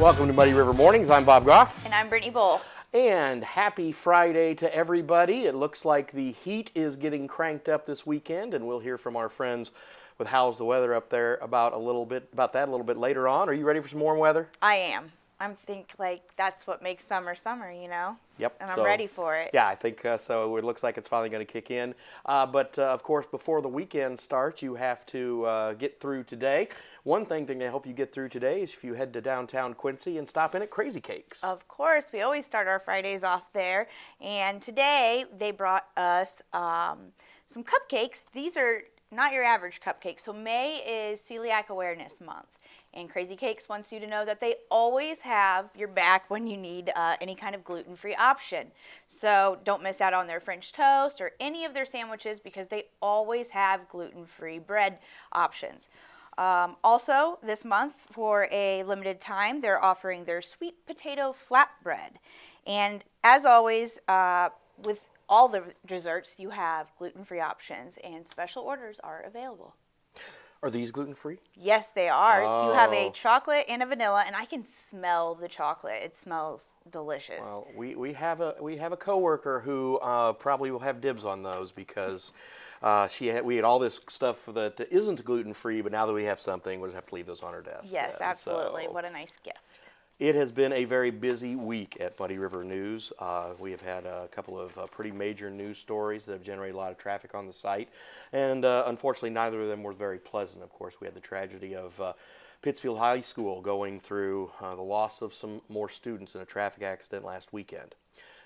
Welcome to Muddy River Mornings. I'm Bob Goff. And I'm Brittany Bull. And happy Friday to everybody. It looks like the heat is getting cranked up this weekend, and we'll hear from our friends with How's the Weather up there about that a little bit later on. Are you ready for some warm weather? I am. I'm that's what makes summer summer, you know? Yep. And I'm ready for it. Yeah, I think so. It looks like it's finally going to kick in. But of course, before the weekend starts, you have to get through today. One thing to help you get through today is if you head to downtown Quincy and stop in at Crazy Cakes. Of course, we always start our Fridays off there. And today they brought us some cupcakes. These are not your average cupcake. So May is Celiac Awareness Month. And Crazy Cakes wants you to know that they always have your back when you need any kind of gluten-free option. So don't miss out on their French toast or any of their sandwiches because they always have gluten-free bread options. Also, this month, for a limited time, they're offering their sweet potato flatbread. And as always, with all the desserts, you have gluten-free options, and special orders are available. Are these gluten-free? Yes, they are. Oh. You have a chocolate and a vanilla, and I can smell the chocolate. It smells delicious. Well, we have a coworker who probably will have dibs on those because we had all this stuff that isn't gluten-free, but now that we have something, we'll just have to leave those on our desk. Yes, absolutely. So, what a nice gift. it has been a very busy week at Muddy River News. We have had a couple of pretty major news stories that have generated a lot of traffic on the site, and unfortunately neither of them were very pleasant. Of course, we had the tragedy of Pittsfield High School going through the loss of some more students in a traffic accident last weekend.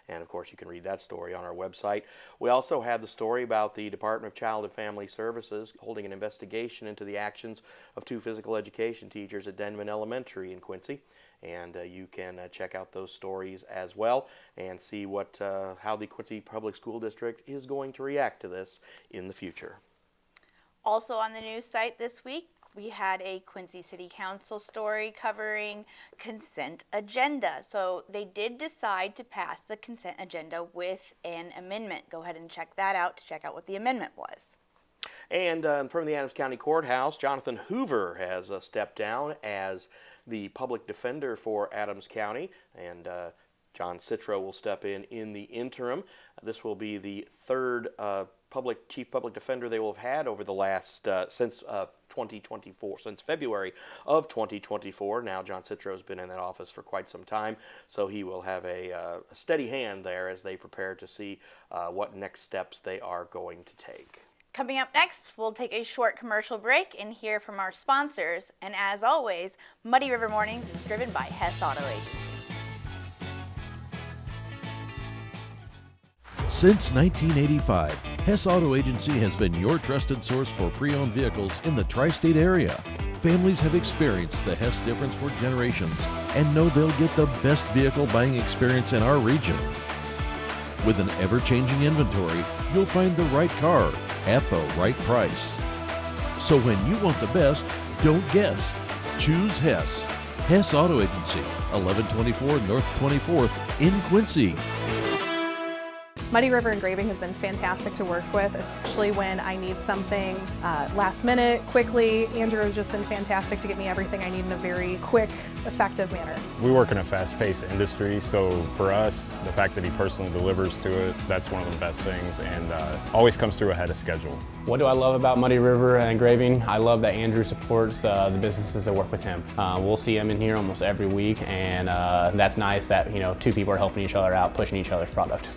And of course, you can read that story on our website. We also had the story about the Department of Child and Family Services holding an investigation into the actions of two physical education teachers at Denman Elementary in Quincy. And you can check out those stories as well and see how the Quincy Public School District is going to react to this in the future. Also on the news site this week, we had a Quincy City Council story covering consent agenda. So they did decide to pass the consent agenda with an amendment. Go ahead and check that out to check out what the amendment was. And from the Adams County Courthouse, Jonathan Hoover has stepped down as the public defender for Adams County, and John Citro will step in the interim. This will be the third chief public defender they will have had over the last since 2024, since February of 2024. Now John Citro has been in that office for quite some time, so he will have a steady hand there as they prepare to see what next steps they are going to take. Coming up next, we'll take a short commercial break and hear from our sponsors. And as always, Muddy River Mornings is driven by Hess Auto Agency. Since 1985, Hess Auto Agency has been your trusted source for pre-owned vehicles in the tri-state area. Families have experienced the Hess difference for generations and know they'll get the best vehicle buying experience in our region. With an ever-changing inventory, you'll find the right car at the right price. So when you want the best, don't guess. Choose Hess. Hess Auto Agency, 1124 North 24th in Quincy. Muddy River Engraving has been fantastic to work with, especially when I need something last minute, quickly. Andrew has just been fantastic to get me everything I need in a very quick, effective manner. We work in a fast-paced industry, so for us, the fact that he personally delivers to it, that's one of the best things, and always comes through ahead of schedule. What do I love about Muddy River Engraving? I love that Andrew supports the businesses that work with him. We'll see him in here almost every week, and that's nice that two people are helping each other out, pushing each other's product.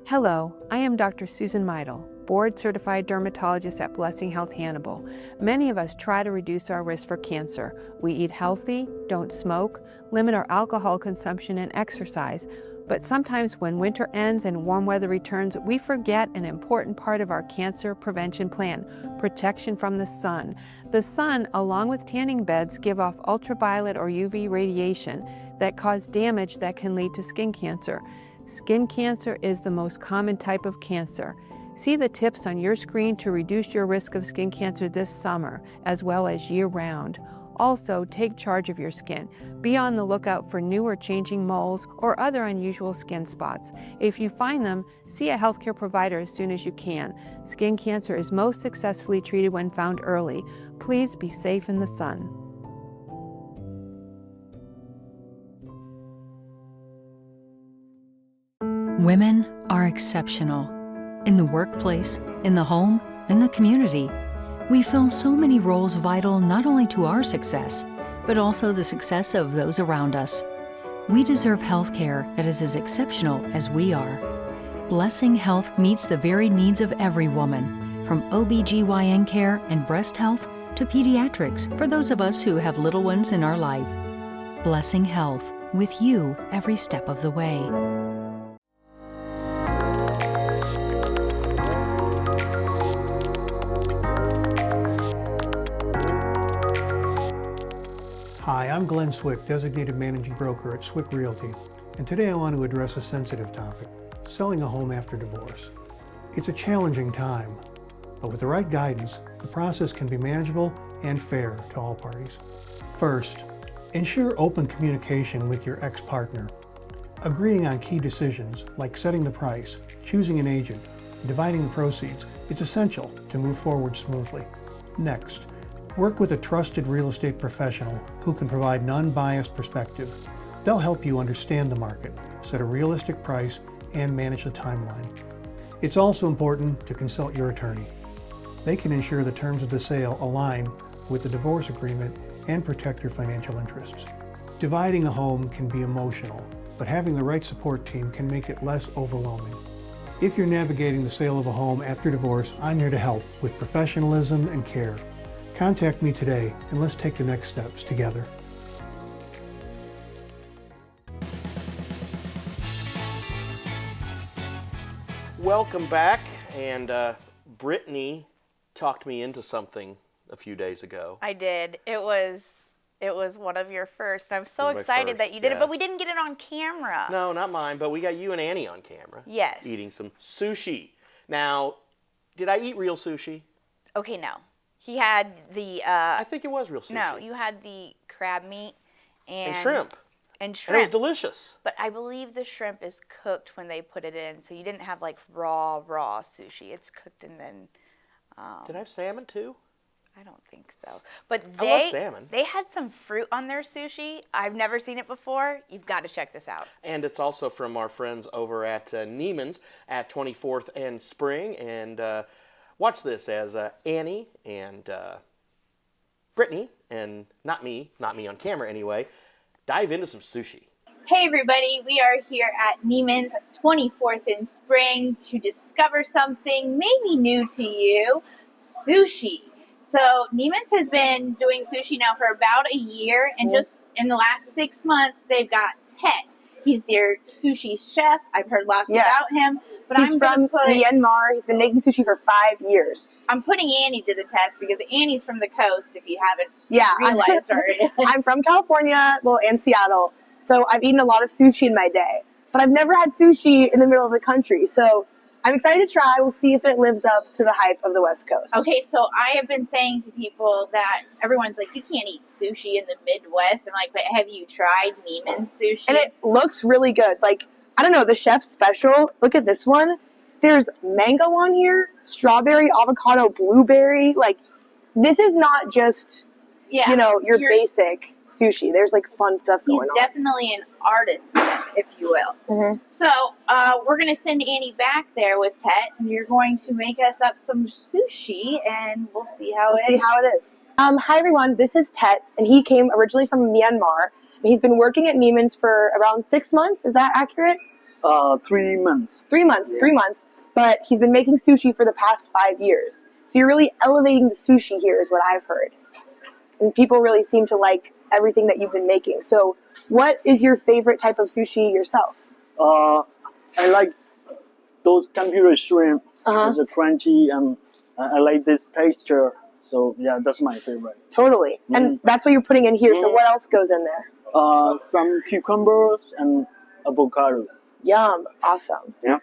Hello, I am Dr. Susan Meidel, board-certified dermatologist at Blessing Health Hannibal. Many of us try to reduce our risk for cancer. We eat healthy, don't smoke, limit our alcohol consumption and exercise. But sometimes when winter ends and warm weather returns, we forget an important part of our cancer prevention plan, protection from the sun. The sun, along with tanning beds, give off ultraviolet or UV radiation that cause damage that can lead to skin cancer. Skin cancer is the most common type of cancer. See the tips on your screen to reduce your risk of skin cancer this summer, as well as year-round. Also, take charge of your skin. Be on the lookout for new or changing moles or other unusual skin spots. If you find them, see a healthcare provider as soon as you can. Skin cancer is most successfully treated when found early. Please be safe in the sun. Women are exceptional. In the workplace, in the home, in the community, we fill so many roles vital not only to our success, but also the success of those around us. We deserve health care that is as exceptional as we are. Blessing Health meets the varied needs of every woman, from OBGYN care and breast health to pediatrics for those of us who have little ones in our life. Blessing Health, with you every step of the way. Hi, I'm Glenn Swick, Designated Managing Broker at Swick Realty, and today I want to address a sensitive topic, selling a home after divorce. It's a challenging time, but with the right guidance, the process can be manageable and fair to all parties. First, ensure open communication with your ex-partner. Agreeing on key decisions like setting the price, choosing an agent, and dividing the proceeds is essential to move forward smoothly. Next, work with a trusted real estate professional who can provide an unbiased perspective. They'll help you understand the market, set a realistic price, and manage the timeline. It's also important to consult your attorney. They can ensure the terms of the sale align with the divorce agreement and protect your financial interests. Dividing a home can be emotional, but having the right support team can make it less overwhelming. If you're navigating the sale of a home after divorce, I'm here to help with professionalism and care. Contact me today and let's take the next steps together. Welcome back, and Brittany talked me into something a few days ago. I did. It was one of your first. I'm so My excited first, that you did it, but we yes. didn't get it on camera. No, not mine, but we got you and Annie on camera. Yes. Eating some sushi. Now, did I eat real sushi? Okay, no. He had the I think it was real sushi. no, you had the crab meat and shrimp. And And it shrimp. was delicious. But I believe the shrimp is cooked when they put it in, so you didn't have like raw sushi. It's cooked and then Did I have salmon too? I don't think so. But I love salmon. they had some fruit on their sushi. I've never seen it before. You've got to check this out. And it's also from our friends over at Neiman's at 24th and Spring. And watch this as Annie and Brittany, and not me on camera anyway, dive into some sushi. Hey everybody, we are here at Neiman's 24th and Spring to discover something maybe new to you, sushi. So Neiman's has been doing sushi now for about a year, and just in the last 6 months, they've got Tet. He's their sushi chef. I've heard lots about him. But He's from Myanmar. He's been making sushi for 5 years. I'm putting Annie to the test because Annie's from the coast, if you haven't realized already. I'm from California, and Seattle. So I've eaten a lot of sushi in my day. But I've never had sushi in the middle of the country. So I'm excited to try. We'll see if it lives up to the hype of the West Coast. Okay, so I have been saying to people that everyone's like, you can't eat sushi in the Midwest. I'm like, but have you tried Neiman's sushi? And it looks really good. Like, I don't know, the chef's special. Look at this one. There's mango on here, strawberry, avocado, blueberry. Like, this is not just, your basic sushi. There's, like, fun stuff going on. He's definitely an artist, if you will. Mm-hmm. So, we're going to send Annie back there with Tet, and you're going to make us up some sushi, and we'll see how it is. Hi, everyone. This is Tet, and he came originally from Myanmar. He's been working at Neiman's for around 6 months. Is that accurate? 3 months. 3 months, Yeah. 3 months. But he's been making sushi for the past 5 years. So you're really elevating the sushi here is what I've heard. And people really seem to like everything that you've been making. So what is your favorite type of sushi yourself? I like those tempura shrimp. It's a crunchy, and I like this texture. So yeah, that's my favorite. Totally. And that's what you're putting in here. So what else goes in there? Some cucumbers and avocado. Yum. Awesome. Yeah.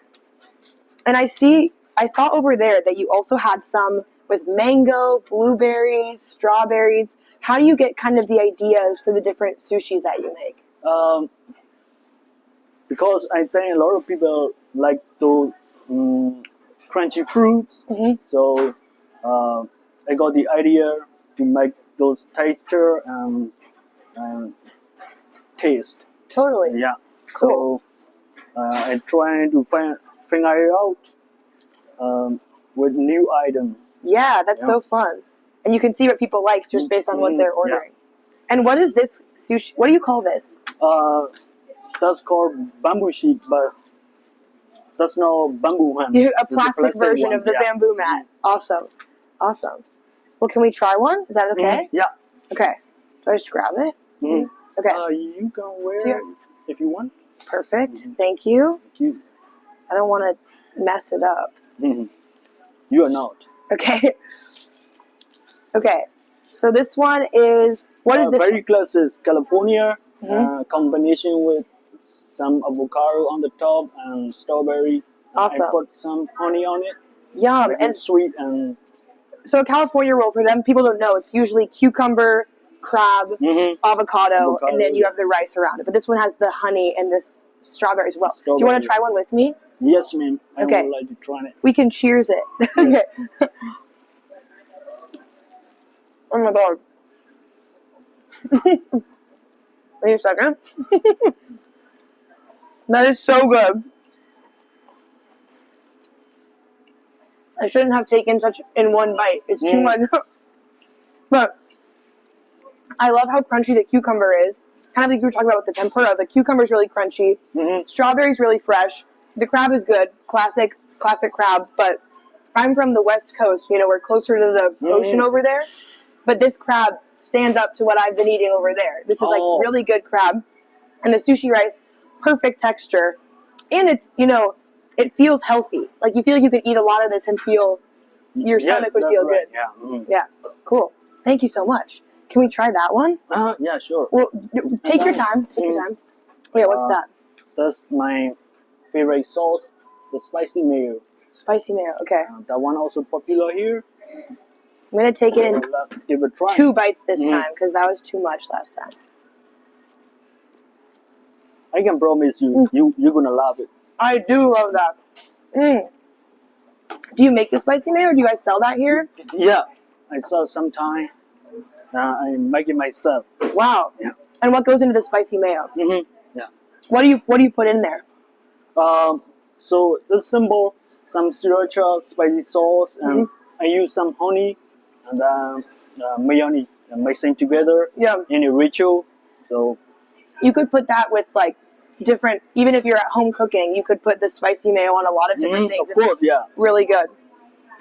And I saw over there that you also had some with mango, blueberries, strawberries. How do you get kind of the ideas for the different sushis that you make? Because I think a lot of people like those crunchy fruits. So I got the idea to make those texture and taste. Totally. Yeah. Cool. and trying to figure out with new items. Yeah, that's Yeah. so fun. And you can see what people like just based on what they're Yeah. ordering. And what is this sushi? What do you call this? That's called bamboo sheet, but that's not bamboo one. A It's plastic version one, of the yeah. bamboo mat. Awesome. Awesome. Well, can we try one? Is that okay? Yeah. Okay. Do I just grab it? Mhm. Okay. You can wear Yeah. it if you want. Perfect. Thank you. Thank you. I don't want to mess it up. You are not. Okay. Okay. So this one is, what is this Very one? classic California combination with some avocado on the top and strawberry. Awesome. I put some honey on it. Yum. Make And it sweet and so a California roll, for them, people don't know, it's usually cucumber, crab, avocado, and then you have the rice around it. But this one has the honey and this strawberry as well. Do you want to try one with me? yes, ma'am. I Okay. would like to try it. We can cheers it. Okay. Oh my god. Wait a second. That is so good. I shouldn't have taken such in one bite. It's too much. But I love how crunchy the cucumber is. Kind of like you were talking about with the tempura. The cucumber is really crunchy. Strawberry's really fresh. The crab is good. Classic crab. But I'm from the West Coast. You know, we're closer to the ocean over there. But this crab stands up to what I've been eating over there. This is like really good crab. And the sushi rice, perfect texture. And it's, you know, it feels healthy. Like you feel like you could eat a lot of this and feel your stomach would that's feel right. good. Yeah, cool. Thank you so much. Can we try that one? Yeah, sure. Well, take your time. Take your time. Yeah, what's that? That's my favorite sauce, the spicy mayo. Spicy mayo. Okay. That one also popular here. I'm gonna take it in Give it a try. 2 bites this time because that was too much last time. I can promise you, you're gonna love it. I do love that. Do you make the spicy mayo or do you guys sell that here? Yeah, I saw sometime. I make it myself. Wow. Yeah. And what goes into the spicy mayo? Yeah. What do you put in there? So it's simple. Some sriracha, spicy sauce, and I use some honey and mayonnaise and mixing together in a ritual. So you could put that with like different, even if you're at home cooking, you could put the spicy mayo on a lot of different things. Of course, yeah. Really good.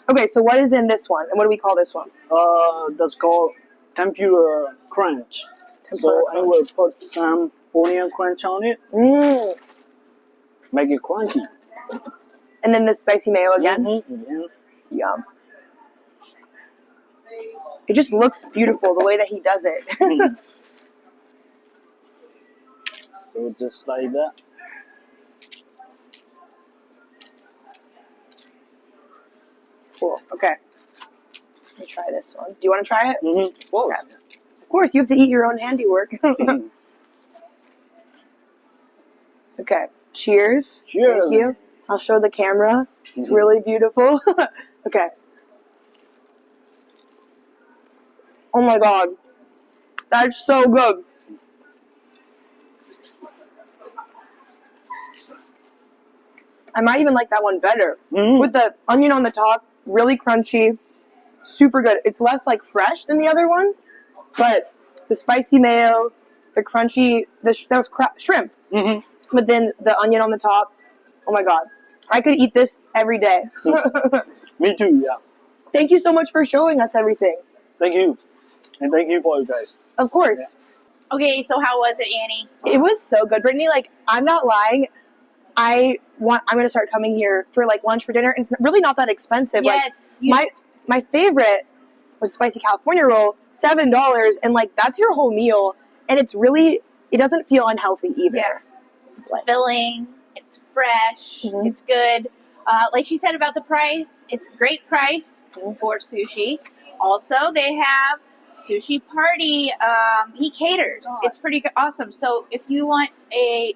Okay, so what is in this one? And what do we call this one? That's called tempura crunch. So I will put some onion crunch on it. Make it crunchy. And then the spicy mayo again? Yum. It just looks beautiful the way that he does it. So just like that. Cool. Okay. Let me try this one. Do you want to try it? Well, okay. Of course, you have to eat your own handiwork. Okay. Cheers. Cheers. Thank you. I'll show the camera. It's really beautiful. Okay. Oh my god. That's so good. I might even like that one better. With the onion on the top, really crunchy, super good. It's less like fresh than the other one, but the spicy mayo, the crunchy, that was shrimp. But then the onion on the top, oh my god. I could eat this every day. Me too, yeah. Thank you so much for showing us everything. Thank you. And thank you for you guys. Of course. Okay, so how was it, Annie? It was so good. Brittany, like, I'm not lying. I'm going to start coming here for, like, lunch for dinner. And it's really not that expensive. Yes. Like, my favorite was spicy California roll, $7. And, like, that's your whole meal. And it's really, it doesn't feel unhealthy either. Yeah. It's filling. It's fresh. It's good. Like she said about the price, it's a great price for sushi. Also, they have Sushi Party. He caters. It's pretty awesome. So if you want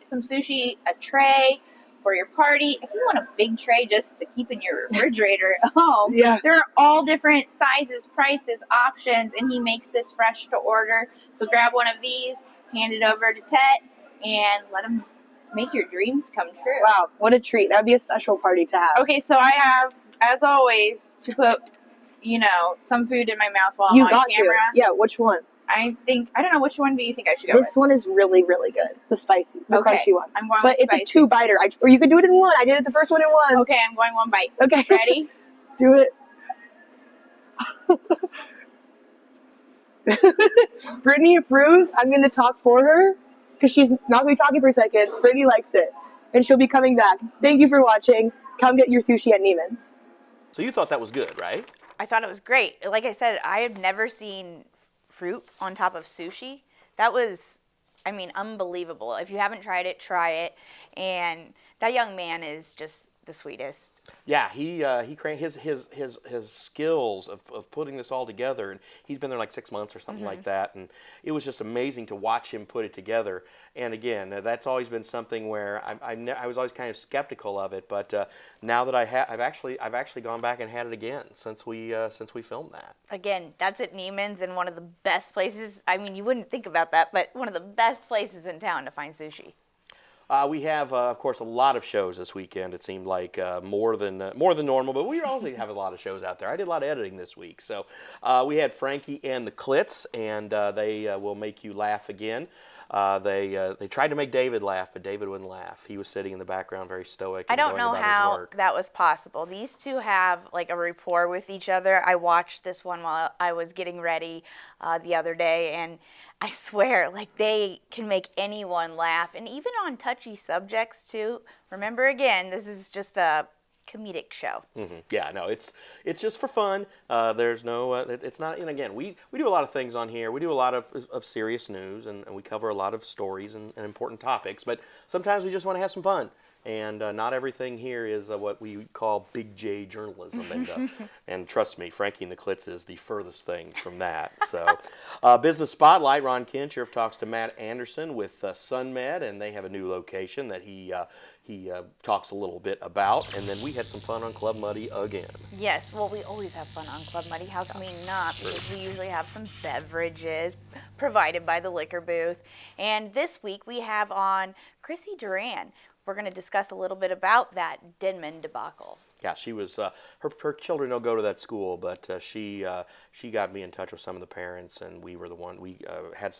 some sushi, a tray for your party, if you want a big tray just to keep in your refrigerator at home, there are all different sizes, prices, options, and he makes this fresh to order. So grab one of these, hand it over to Tet, and let him make your dreams come true. Wow, what a treat. That would be a special party to have. Okay, so I have, as always, to put, some food in my mouth while You I'm on got camera. to. Yeah, which one? I don't know, which one do you think I should go This one is really, really good. The spicy, the Okay, crunchy one. I'm going But with it's a two-biter. Or you could do it in one. I did it the first one in one. Okay, I'm going one bite. Okay. Ready? Do it. Brittany approves. I'm going to talk for her because she's not going to be talking for a second. Brittany likes it, and she'll be coming back. Thank you for watching. Come get your sushi at Neiman's. So you thought that was good, right? I thought it was great. Like I said, I have never seen fruit on top of sushi. That was, unbelievable. If you haven't tried it, try it. And that young man is just the sweetest. Yeah, he his skills of putting this all together, and he's been there like 6 months or something like that, and it was just amazing to watch him put it together. And again, that's always been something where I was always kind of skeptical of it, but now that I've actually gone back and had it again since we filmed that. Again, that's at Neiman's, and one of the best places. You wouldn't think about that, but one of the best places in town to find sushi. We have, of course, a lot of shows this weekend. It seemed like more than normal, but we also have a lot of shows out there. I did a lot of editing this week, so we had Frankie and the Klitz, and they will make you laugh again. They tried to make David laugh, but David wouldn't laugh. He was sitting in the background, very stoic. I don't know about his how work. that was possible. These two have like a rapport with each other. I watched this one while I was getting ready the other day, and I swear, like, they can make anyone laugh, and even on touchy subjects too. Remember, again, this is just a comedic show. Yeah, no, it's just for fun. There's no, it's not. And again, we do a lot of things on here. We do a lot of serious news, and we cover a lot of stories and important topics. But sometimes we just want to have some fun. And not everything here is what we call big J journalism. And trust me, Frankie and the Klitz is the furthest thing from that. So, Business Spotlight, Ron Kinshirf talks to Matt Anderson with SunMed, and they have a new location that he talks a little bit about. And then we had some fun on Club Muddy again. Yes, well, we always have fun on Club Muddy. How can we not? Because we usually have some beverages provided by the liquor booth. And this week we have on Chrissy Duran. We're going to discuss a little bit about that Denman debacle. Yeah, she was. Her children don't go to that school, but she got me in touch with some of the parents, and we were the one. We had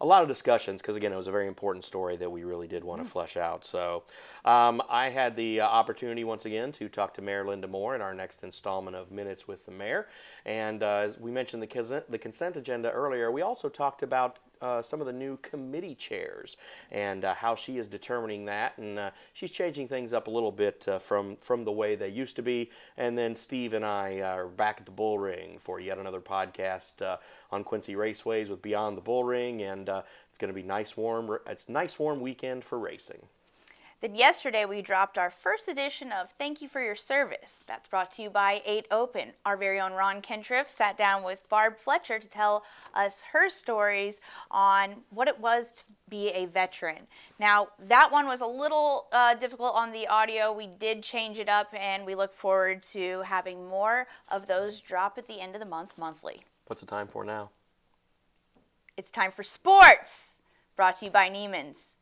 a lot of discussions because again, it was a very important story that we really did want to flesh out. So, I had the opportunity once again to talk to Mayor Linda Moore in our next installment of Minutes with the Mayor, and as we mentioned the consent agenda earlier, we also talked about some of the new committee chairs and how she is determining that, and she's changing things up a little bit from the way they used to be. And then Steve and I are back at the Bull Ring for yet another podcast on Quincy Raceways with Beyond the Bull Ring, and it's going to be It's a nice warm weekend for racing. Then yesterday we dropped our first edition of Thank You for Your Service. That's brought to you by 8 Open. Our very own Ron Kinshirf sat down with Barb Fletcher to tell us her stories on what it was to be a veteran. Now, that one was a little difficult on the audio. We did change it up, and we look forward to having more of those drop at the end of the month monthly. What's the time for now? It's time for sports, brought to you by Neiman's.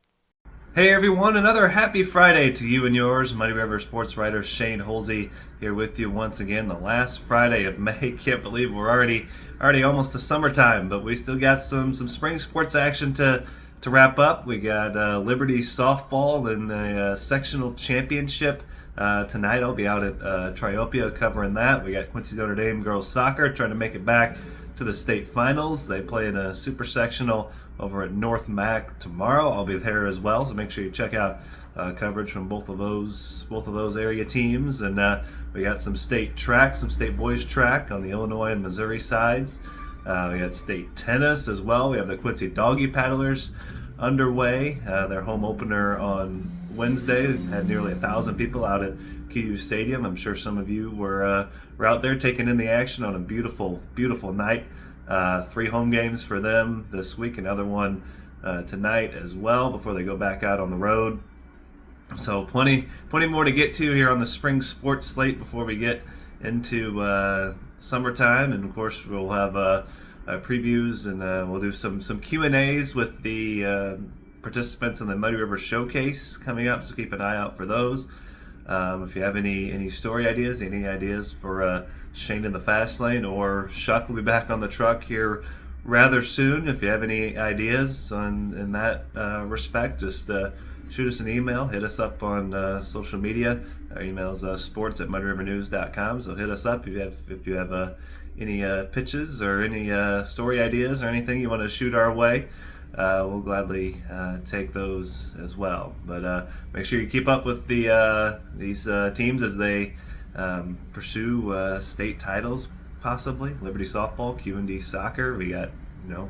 Hey everyone, another happy Friday to you and yours. Muddy River sports writer Shane Holsey here with you once again. The last Friday of May. Can't believe we're already almost the summertime, but we still got some spring sports action to wrap up. We got Liberty softball in the sectional championship tonight. I'll be out at Triopia covering that. We got Quincy Notre Dame girls soccer trying to make it back to the state finals. They play in a super sectional over at North Mac tomorrow. I'll be there as well, so make sure you check out coverage from both of those area teams. And we got some state boys track on the Illinois and Missouri sides. We got state tennis as well. We have the Quincy Doggy Paddlers underway. Their home opener on Wednesday had nearly 1,000 people out at QU Stadium. I'm sure some of you were out there taking in the action on a beautiful night. 3 home games for them this week, another one tonight as well before they go back out on the road. So plenty more to get to here on the spring sports slate before we get into summertime. And of course we'll have previews, and we'll do some Q&As with the participants in the Muddy River Showcase coming up, so keep an eye out for those. If you have any story ideas, any ideas for Shane in the Fast Lane, or Shuck will be back on the truck here rather soon. If you have any ideas in that respect, just shoot us an email, hit us up on social media. Our email is sports@muddyrivernews.com, so hit us up if you have any pitches or any story ideas or anything you want to shoot our way. We'll gladly take those as well. But make sure you keep up with these teams as they pursue state titles, possibly. Liberty Softball, QND Soccer. We got,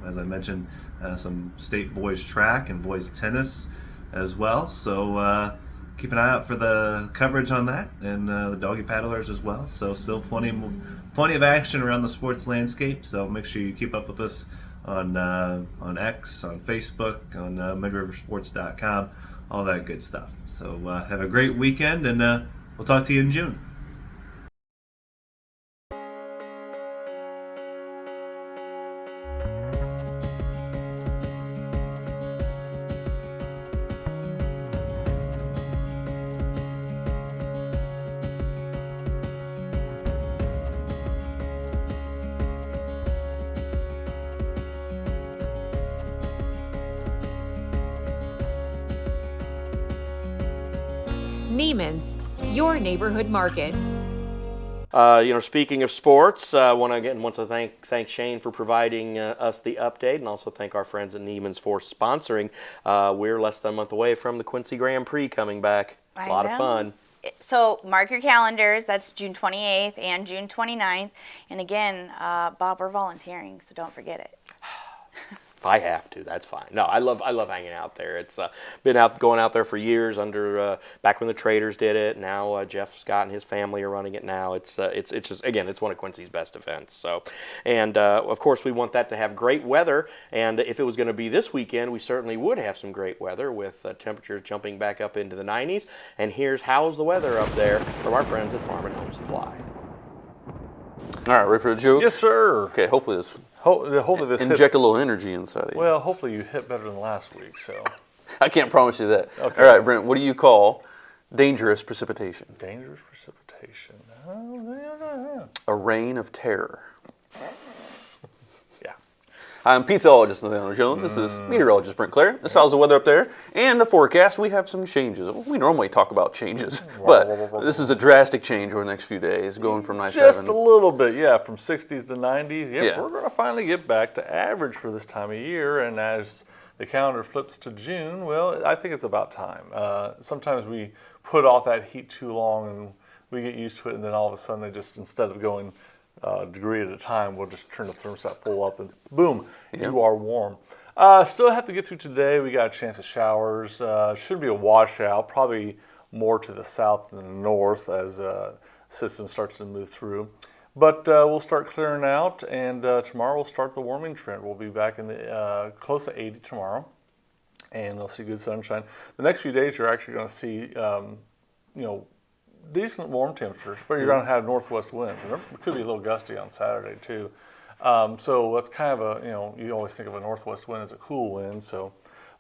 as I mentioned, some state boys track and boys tennis as well. So keep an eye out for the coverage on that, and the doggy paddlers as well. So still plenty of action around the sports landscape. So make sure you keep up with us on X, on Facebook, on MudRiverSports.com, all that good stuff. So have a great weekend, and we'll talk to you in June. Neiman's, your neighborhood market. Speaking of sports, I want to thank Shane for providing us the update, and also thank our friends at Neiman's for sponsoring. We're less than a month away from the Quincy Grand Prix coming back. A lot of fun. So mark your calendars. That's June 28th and June 29th. And again, Bob, we're volunteering, so don't forget it. If I have to, that's fine. No, I love hanging out there. It's been going out there for years. Back when the Traders did it. Now Jeff Scott and his family are running it now. It's just, again, it's one of Quincy's best events. So, and of course we want that to have great weather. And if it was going to be this weekend, we certainly would have some great weather with temperatures jumping back up into the 90s. And how's the weather up there from our friends at Farm and Home Supply. All right, ready for the joke? Yes, sir. Okay, hopefully this. Hopefully this inject a little energy inside of you. Well, hopefully you hit better than last week. So I can't promise you that. Okay. All right, Brent. What do you call dangerous precipitation? Dangerous precipitation. A rain of terror. Yeah. I'm pizzaologist Nathaniel Jones. This is meteorologist Brent Clare. This is how's the weather up there. And the forecast, we have some changes. We normally talk about changes, but this is a drastic change over the next few days, going from nice Just a little bit, yeah, from 60s to 90s. Yep, Yeah. We're going to finally get back to average for this time of year. And as the calendar flips to June, well, I think it's about time. Sometimes we put off that heat too long and we get used to it, and then all of a sudden they just, instead of going degree at a time, we'll just turn the thermostat full up and boom, you are warm. Still have to get through today. We got a chance of showers. Should be a washout, probably more to the south than the north as system starts to move through. But we'll start clearing out, and tomorrow we'll start the warming trend. We'll be back in the close to 80 tomorrow, and we'll see good sunshine. The next few days you're actually going to see, decent warm temperatures, but you're going to have northwest winds, and it could be a little gusty on Saturday too. So that's kind of you always think of a northwest wind as a cool wind. So,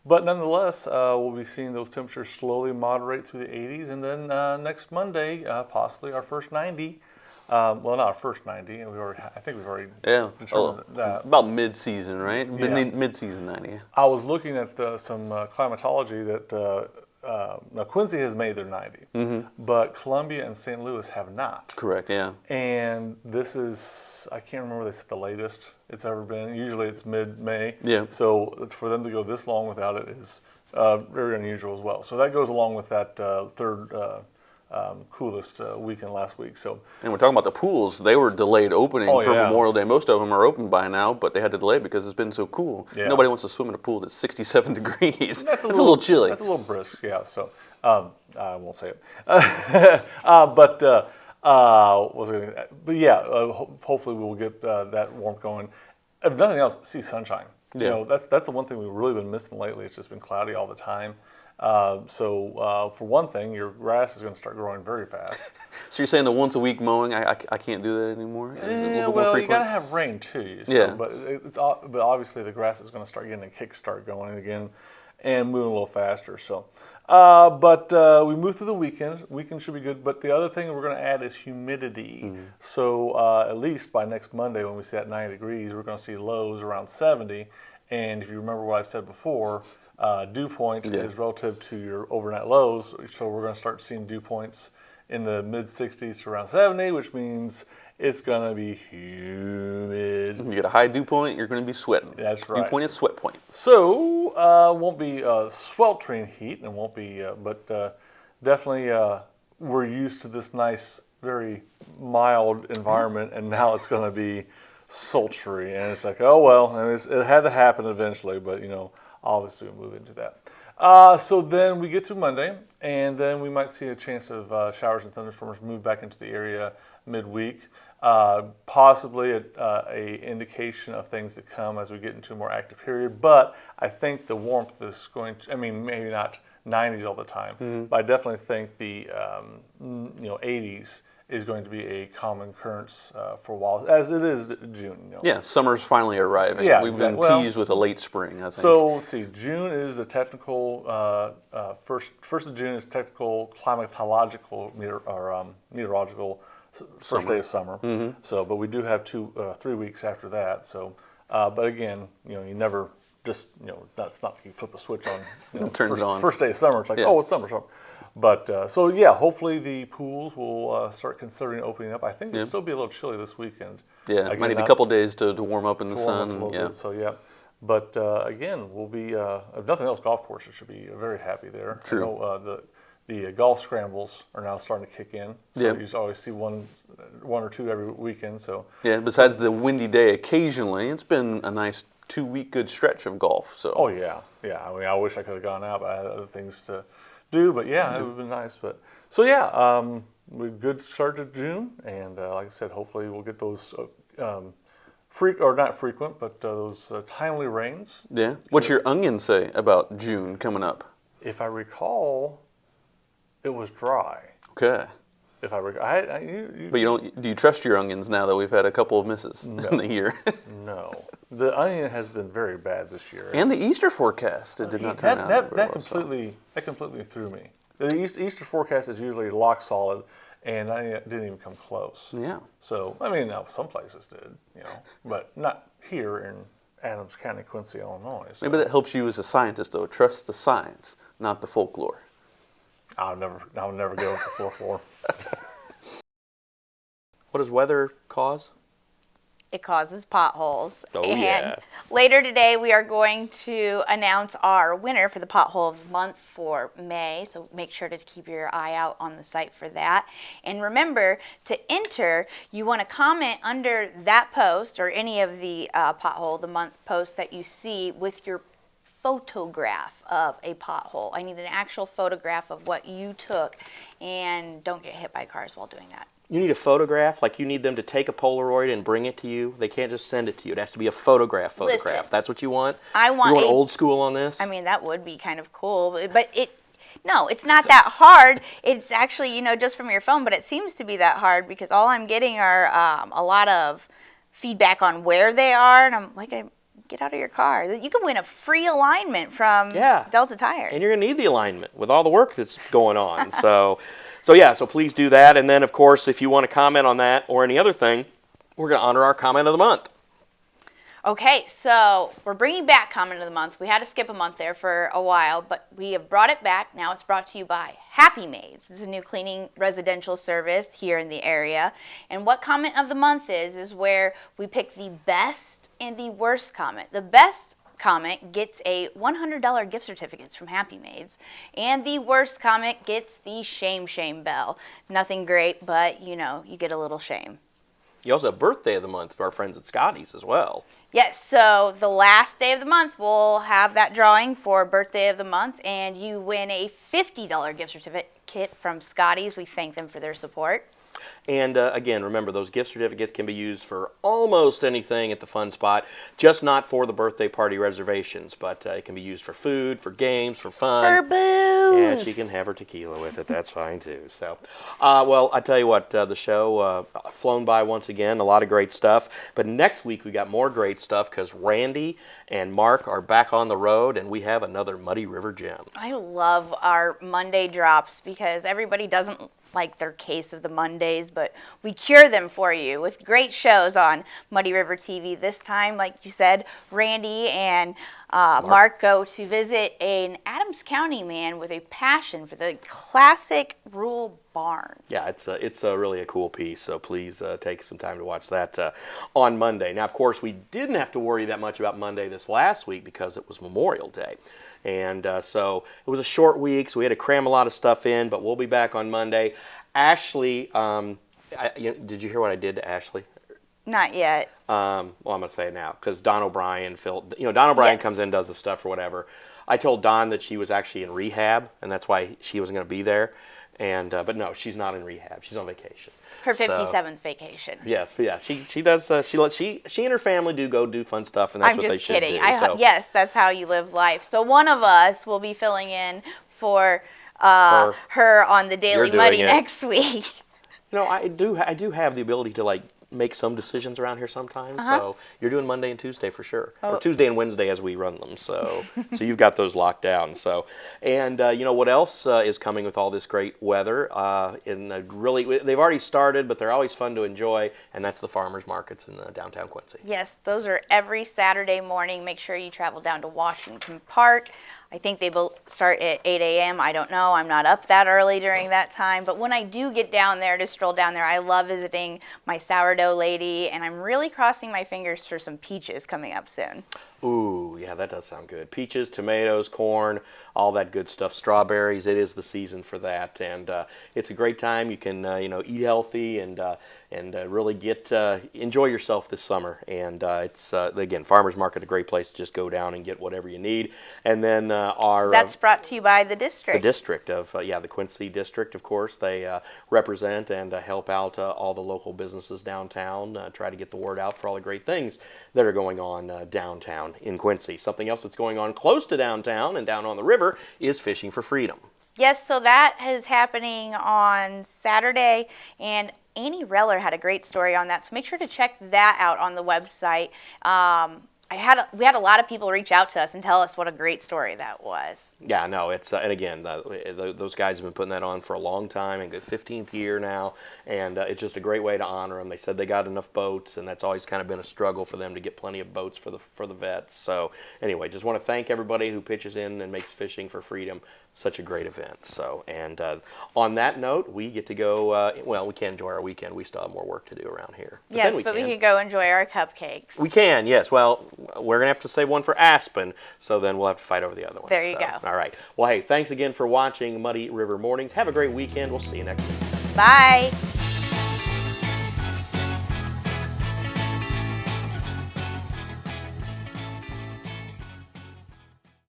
but nonetheless, we'll be seeing those temperatures slowly moderate through the 80s, and then next Monday, possibly our first 90. Well, not our first 90, and I think we've already determined that. About mid-season, right? Yeah. Mid-season 90. I was looking at some climatology that now Quincy has made their 90, but Columbia and St. Louis have not. Correct, yeah. And this is, I can't remember, they said the latest it's ever been. Usually it's mid-May. Yeah. So for them to go this long without it is very unusual as well. So that goes along with that third coolest weekend last week. So, and we're talking about the pools. They were delayed opening for Memorial Day. Most of them are open by now, but they had to delay because it's been so cool. Yeah. Nobody wants to swim in a pool that's 67 degrees. That's a little chilly. That's a little brisk, yeah. So I won't say it. But hopefully we'll get that warmth going. If nothing else, see sunshine. Yeah. That's the one thing we've really been missing lately. It's just been cloudy all the time. So for one thing, your grass is going to start growing very fast. So you're saying the once a week mowing, I can't do that anymore? Well, you got to have rain too. So, yeah. But obviously the grass is going to start getting a kickstart going again. and moving a little faster. So, but we move through the weekend. Weekend should be good. But the other thing we're going to add is humidity. So at least by next Monday, when we see at 90 degrees, we're going to see lows around 70. And if you remember what I've said before, dew point is relative to your overnight lows. So we're going to start seeing dew points in the mid 60s to around 70, which means it's going to be humid. You get a high dew point, you're going to be sweating. That's right. Dew point is sweat point. So won't be sweltering heat, and won't be, but definitely we're used to this nice, very mild environment, and now it's going to be sultry, and it's like, oh well, and it had to happen eventually, but you know, obviously we move into that. So then we get through Monday, and then we might see a chance of showers and thunderstorms move back into the area midweek. Possibly a indication of things to come as we get into a more active period. But I think the warmth is going to, I mean, maybe not 90s all the time, but I definitely think the 80s is going to be a common occurrence for a while, as it is June. You know. Yeah, summer's finally arriving. Yeah, We've been teased with a late spring, I think. So let's see, June is the technical, first of June is technical climatological meteorological first day of summer. So, but we do have 3 weeks after that. So, but again, you know, you never just, you know, that's not you flip a switch on. You know, turns on. First day of summer, it's like, oh, it's summer. But so yeah, hopefully the pools will start considering opening up. I think it'll still be a little chilly this weekend. Yeah, again, might need a couple days to warm up in the sun. Bit, so yeah. But again, we'll be if nothing else, golf courses should be very happy there. True. I know, the golf scrambles are now starting to kick in. So you always see one or two every weekend. So yeah, besides the windy day occasionally, it's been a nice 2-week good stretch of golf. So oh yeah. I mean, I wish I could have gone out, but I had other things to do. But yeah, it would have been nice. But so yeah, we good start to June, and like I said, hopefully we'll get those not frequent, but those timely rains. Yeah. What's your onion say about June coming up? If I recall, it was dry. Okay. If I recall, but you don't. Do you trust your onions now that we've had a couple of misses in the year? No. The onion has been very bad this year. And the Easter forecast, it did not turn out that completely threw me. The Easter forecast is usually lock solid, and I didn't even come close. Yeah. So I mean, some places did, you know, but not here in Adams County, Quincy, Illinois. So. Maybe that helps you as a scientist, though. Trust the science, not the folklore. I'll never go with the folklore. What does weather cause? It causes potholes. Oh, and yeah. Later today, we are going to announce our winner for the pothole of the month for May. So make sure to keep your eye out on the site for that. And remember, to enter, you want to comment under that post or any of the pothole of the month posts that you see with your photograph of a pothole. I need an actual photograph of what you took, and don't get hit by cars while doing that. You need a photograph, like you need them to take a Polaroid and bring it to you. They can't just send it to you. It has to be a photograph. Listen, That's what you want? I want you want old school on this? I mean, that would be kind of cool, but no, it's not that hard. It's actually, you know, just from your phone, but it seems to be that hard because all I'm getting are a lot of feedback on where they are, and I'm like, get out of your car. You can win a free alignment from Delta Tire. And you're going to need the alignment with all the work that's going on. So please do that. And then, of course, if you want to comment on that or any other thing, we're going to honor our comment of the month. Okay, so we're bringing back comment of the month. We had to skip a month there for a while, but we have brought it back. Now it's brought to you by Happy Maids. It's a new cleaning residential service here in the area. And what comment of the month is where we pick the best and the worst comment. The best comment gets a $100 gift certificates from Happy Maids, and the worst comment gets the shame bell. Nothing great, but you know, you get a little shame. You also have birthday of the month for our friends at Scotty's as well. Yes, so the last day of the month, we'll have that drawing for birthday of the month, and you win a $50 gift certificate from Scotty's. We thank them for their support. And again, remember, those gift certificates can be used for almost anything at the Fun Spot, just not for the birthday party reservations. But it can be used for food, for games, for fun. For booze. booze. Yeah, she can have her tequila with it. That's fine too. So, well, I tell you what, the show flown by once again. A lot of great stuff. But next week we got more great stuff because Randy and Mark are back on the road, and we have another Muddy River Gems. I love our Monday drops because everybody doesn't like their case of the Mondays, but we cure them for you with great shows on Muddy River TV. This time, like you said, Randy and Mark go to visit an Adams County man with a passion for the classic rural barn. Yeah, it's really a cool piece, so please take some time to watch that on Monday. Now, of course, we didn't have to worry that much about Monday this last week because it was Memorial Day. And so it was a short week, so we had to cram a lot of stuff in, but we'll be back on Monday. Ashley, did you hear what I did to Ashley? Not yet. Well, I'm going to say it now because Don O'Brien, Don O'Brien comes in, does the stuff or whatever. I told Don that she was actually in rehab, and that's why she wasn't going to be there. And but no, she's not in rehab. She's on vacation. Her 57th vacation. Yes, yeah, she does. She and her family do fun stuff, and that's what they should do. I'm just kidding. Yes, that's how you live life. So one of us will be filling in for her on the Daily Muddy next week. I do have the ability to make some decisions around here sometimes. So you're doing Monday and Tuesday for sure, or Tuesday and Wednesday as we run them. So you've got those locked down. So, and what else is coming with all this great weather? They've already started, but they're always fun to enjoy, and that's the farmers markets in downtown Quincy. Yes, those are every Saturday morning. Make sure you travel down to Washington Park. I think they will start at 8 a.m. I don't know. I'm not up that early during that time. But when I do get down there to stroll down there, I love visiting my sourdough lady. And I'm really crossing my fingers for some peaches coming up soon. Ooh, yeah, that does sound good. Peaches, tomatoes, corn, all that good stuff. Strawberries, it is the season for that. And it's a great time. You can, eat healthy and really enjoy yourself this summer. And it's, again, Farmers Market, a great place to just go down and get whatever you need. And then that's brought to you by the district. The district of, the Quincy district, of course. They represent and help out all the local businesses downtown, try to get the word out for all the great things that are going on downtown in Quincy. Something else that's going on close to downtown and down on the river is Fishing for Freedom. Yes, so that is happening on Saturday, and Annie Reller had a great story on that, so make sure to check that out on the website. We had a lot of people reach out to us and tell us what a great story that was. Yeah, no, it's and again, those guys have been putting that on for a long time, and the 15th year now, and it's just a great way to honor them. They said they got enough boats, and that's always kind of been a struggle for them to get plenty of boats for the vets. So anyway, just want to thank everybody who pitches in and makes Fishing for Freedom such a great event. So, and on that note, we get to go. We can't enjoy our weekend. We still have more work to do around here. But we can go enjoy our cupcakes. We can, yes. Well, we're gonna have to save one for Aspen, so then we'll have to fight over the other one. There you go. All right. Well, hey, thanks again for watching Muddy River Mornings. Have a great weekend. We'll see you next week. Bye.